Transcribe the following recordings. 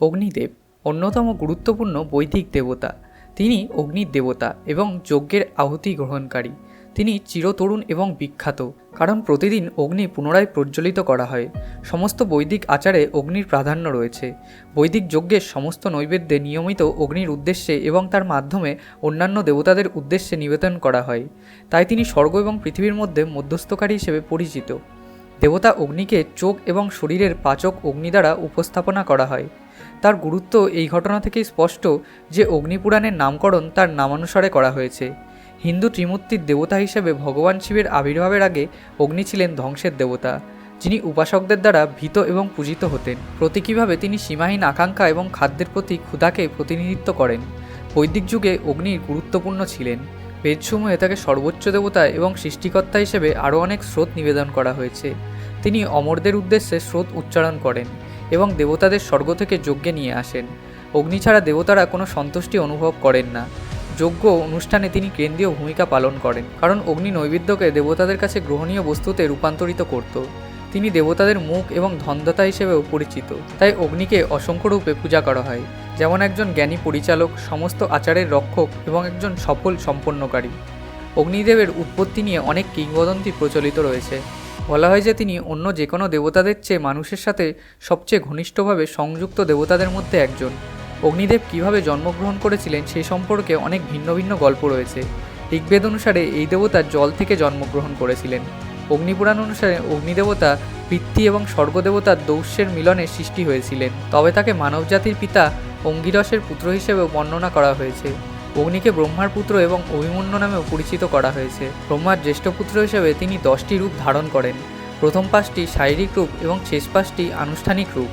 অগ্নিদেব অন্যতম গুরুত্বপূর্ণ বৈদিক দেবতা। তিনি অগ্নির দেবতা এবং যজ্ঞের আহুতি গ্রহণকারী। তিনি চিরতরুণ এবং বিখ্যাত, কারণ প্রতিদিন অগ্নি পুনরায় প্রজ্বলিত করা হয়। সমস্ত বৈদিক আচারে অগ্নির প্রাধান্য রয়েছে। বৈদিক যজ্ঞের সমস্ত নৈবেদ্যে নিয়মিত অগ্নির উদ্দেশ্যে এবং তার মাধ্যমে অন্যান্য দেবতাদের উদ্দেশ্যে নিবেদন করা হয়। তাই তিনি স্বর্গ এবং পৃথিবীর মধ্যে মধ্যস্থকারী হিসেবে পরিচিত। দেবতা অগ্নিকে চোখ এবং শরীরের পাচক অগ্নি দ্বারা উপস্থাপনা করা হয়। তার গুরুত্ব এই ঘটনা থেকেই স্পষ্ট যে অগ্নিপুরাণের নামকরণ তার নামানুসারে করা হয়েছে। হিন্দু ত্রিমূর্তির দেবতা হিসেবে ভগবান শিবের আবির্ভাবের আগে অগ্নি ছিলেন ধ্বংসের দেবতা, যিনি উপাসকদের দ্বারা ভীত এবং পূজিত হতেন। প্রতীকীভাবে তিনি সীমাহীন আকাঙ্ক্ষা এবং খাদ্যের প্রতি ক্ষুধাকে প্রতিনিধিত্ব করেন। বৈদিক যুগে অগ্নি গুরুত্বপূর্ণ ছিলেন। বেদসমূহে তাকে সর্বোচ্চ দেবতা এবং সৃষ্টিকর্তা হিসেবে আরও অনেক স্রোত নিবেদন করা হয়েছে। তিনি অমরদের উদ্দেশ্যে স্রোত উচ্চারণ করেন এবং দেবতাদের স্বর্গ থেকে যজ্ঞে নিয়ে আসেন। অগ্নি ছাড়া দেবতারা কোনো সন্তুষ্টি অনুভব করেন না। যজ্ঞ অনুষ্ঠানে তিনি কেন্দ্রীয় ভূমিকা পালন করেন, কারণ অগ্নি নৈবেদ্যকে দেবতাদের কাছে গ্রহণীয় বস্তুতে রূপান্তরিত করত। তিনি দেবতাদের মুখ এবং ধনদাতা হিসেবেও পরিচিত, তাই অগ্নিকে অসংখ্য রূপে পূজা করা হয়, যেমন একজন জ্ঞানী পরিচালক, সমস্ত আচারের রক্ষক এবং একজন সফল সম্পন্নকারী। অগ্নিদেবের উৎপত্তি নিয়ে অনেক কিংবদন্তি প্রচলিত রয়েছে। বলা হয় যে তিনি অন্য যে কোনো দেবতাদের চেয়ে মানুষের সাথে সবচেয়ে ঘনিষ্ঠভাবে সংযুক্ত দেবতাদের মধ্যে একজন। অগ্নিদেব কীভাবে জন্মগ্রহণ করেছিলেন সেই সম্পর্কে অনেক ভিন্ন ভিন্ন গল্প রয়েছে। ঋগ্বেদ অনুসারে এই দেবতা জল থেকে জন্মগ্রহণ করেছিলেন। অগ্নিপুরাণ অনুসারে অগ্নিদেবতা পৃথ্বী এবং স্বর্গদেবতার দৌশ্যের মিলনে সৃষ্টি হয়েছিলেন, তবে তাকে মানবজাতির পিতা অঙ্গিরসের পুত্র হিসেবেও বর্ণনা করা হয়েছে। অগ্নিকে ব্রহ্মার পুত্র এবং অভিমন্যু নামেও পরিচিত করা হয়েছে। ব্রহ্মার জ্যেষ্ঠ পুত্র হিসেবে তিনি 10টি রূপ ধারণ করেন। প্রথম 5টি শারীরিক রূপ এবং শেষ 5টি আনুষ্ঠানিক রূপ।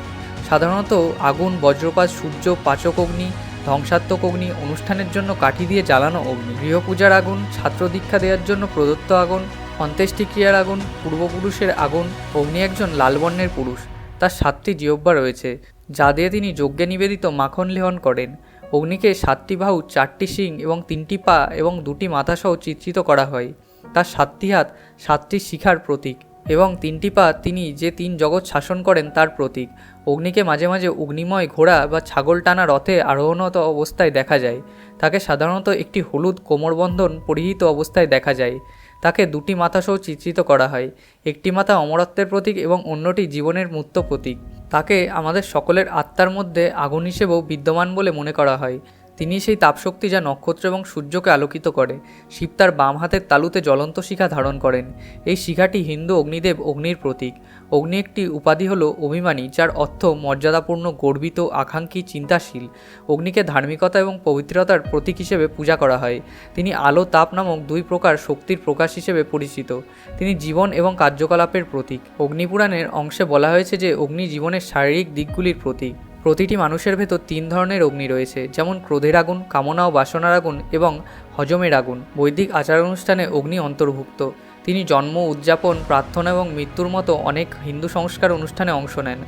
সাধারণত আগুন, বজ্রপাত, সূর্য, পাচক অগ্নি, ধ্বংসাত্মক অগ্নি, অনুষ্ঠানের জন্য কাঠি দিয়ে জ্বালানো অগ্নি, গৃহপূজার আগুন, ছাত্র দীক্ষা দেওয়ার জন্য প্রদত্ত আগুন, অন্ত্যেষ্টিক্রিয়ার আগুন, পূর্বপুরুষের আগুন। অগ্নি একজন লাল বর্ণের পুরুষ। তার 7টি জিহ্বা রয়েছে, যা দিয়ে তিনি যজ্ঞে নিবেদিত মাখন লেহন করেন। অগ্নিকে 7টি বাহু, 4টি শিং এবং 3টি পা এবং 2টি মাথা সহ চিত্রিত করা হয়। তার 7টি হাত 7টি শিখার প্রতীক এবং 3টি পা তিনি যে 3 জগৎ শাসন করেন তার প্রতীক। অগ্নিকে মাঝে মাঝে অগ্নিময় ঘোড়া বা ছাগল টানা রথে আরোহণত অবস্থায় দেখা যায়। তাকে সাধারণত একটি হলুদ কোমরবন্ধন পরিহিত অবস্থায় দেখা যায়। তাকে 2টি মাথা সহ চিত্রিত করা হয়। একটি মাথা অমরত্বের প্রতীক এবং অন্যটি জীবনের মূর্ত প্রতীক। তাকে আমাদের সকলের আত্মার মধ্যে আগুন হিসেবেও বিদ্যমান বলে মনে করা হয়। তিনি সেই তাপশক্তি যা নক্ষত্র এবং সূর্যকে আলোকিত করে। শিব তার বাম হাতের তালুতে জ্বলন্ত শিখা ধারণ করেন। এই শিখাটি হিন্দু অগ্নিদেব অগ্নির প্রতীক। অগ্নি একটি উপাধি হল অভিমানী, যার অর্থ মর্যাদাপূর্ণ, গর্বিত, আকাঙ্ক্ষী, চিন্তাশীল। অগ্নিকে ধার্মিকতা এবং পবিত্রতার প্রতীক হিসেবে পূজা করা হয়। তিনি আলো, তাপ নামক 2 প্রকার শক্তির প্রকাশ হিসেবে পরিচিত। তিনি জীবন এবং কার্যকলাপের প্রতীক। অগ্নিপুরাণের অংশে বলা হয়েছে যে অগ্নি জীবনের শারীরিক দিকগুলির প্রতীক। প্রতিটি মানুষের ভেতর 3 ধরনের অগ্নি রয়েছে, যেমন ক্রোধের আগুন, কামনা ও বাসনার আগুন এবং হজমের আগুন। বৈদিক আচার অনুষ্ঠানে অগ্নি অন্তর্ভুক্ত। তিনি জন্ম, উদযাপন, প্রার্থনা এবং মৃত্যুর মতো অনেক হিন্দু সংস্কার অনুষ্ঠানে অংশ নেন।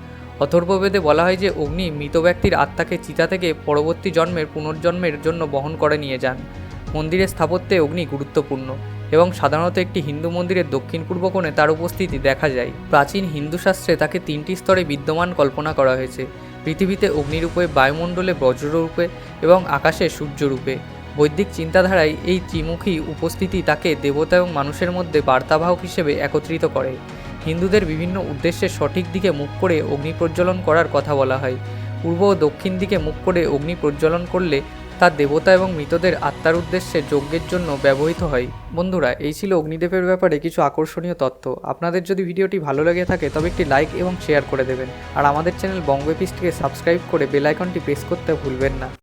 অথর্ববেদে বলা হয় যে অগ্নি মৃত ব্যক্তির আত্মাকে চিতা থেকে পরবর্তী জন্মের পুনর্জন্মের জন্য বহন করে নিয়ে যান। মন্দিরের স্থাপত্যে অগ্নি গুরুত্বপূর্ণ এবং সাধারণত একটি হিন্দু মন্দিরের দক্ষিণ পূর্ব কোণে তার উপস্থিতি দেখা যায়। প্রাচীন হিন্দু শাস্ত্রে তাকে 3টি স্তরে বিদ্যমান কল্পনা করা হয়েছে: পৃথিবীতে অগ্নিরূপে, বায়ুমণ্ডলে বজ্ররূপে এবং আকাশে সূর্যরূপে। বৈদিক চিন্তাধারায় এই ত্রিমুখী উপস্থিতি তাকে দেবতা এবং মানুষের মধ্যে বার্তাবাহক হিসেবে একত্রিত করে। হিন্দুদের বিভিন্ন উদ্দেশ্যে সঠিক দিকে মুখ করে অগ্নি প্রজ্বলন করার কথা বলা হয়। পূর্ব ও দক্ষিণ দিকে মুখ করে অগ্নি প্রজ্বলন করলে তা দেবতা এবং মৃতদের আত্মার উদ্দেশ্যে যজ্ঞের জন্য ব্যবহৃত হয়। বন্ধুরা, এই ছিল অগ্নিদেবের ব্যাপারে কিছু আকর্ষণীয় তথ্য। আপনাদের যদি ভিডিওটি ভালো লেগে থাকে তবে একটি লাইক এবং শেয়ার করে দেবেন, আর আমাদের চ্যানেল বঙ্গ এপিসটিকে সাবস্ক্রাইব করে বেল আইকনটি প্রেস করতে ভুলবেন না।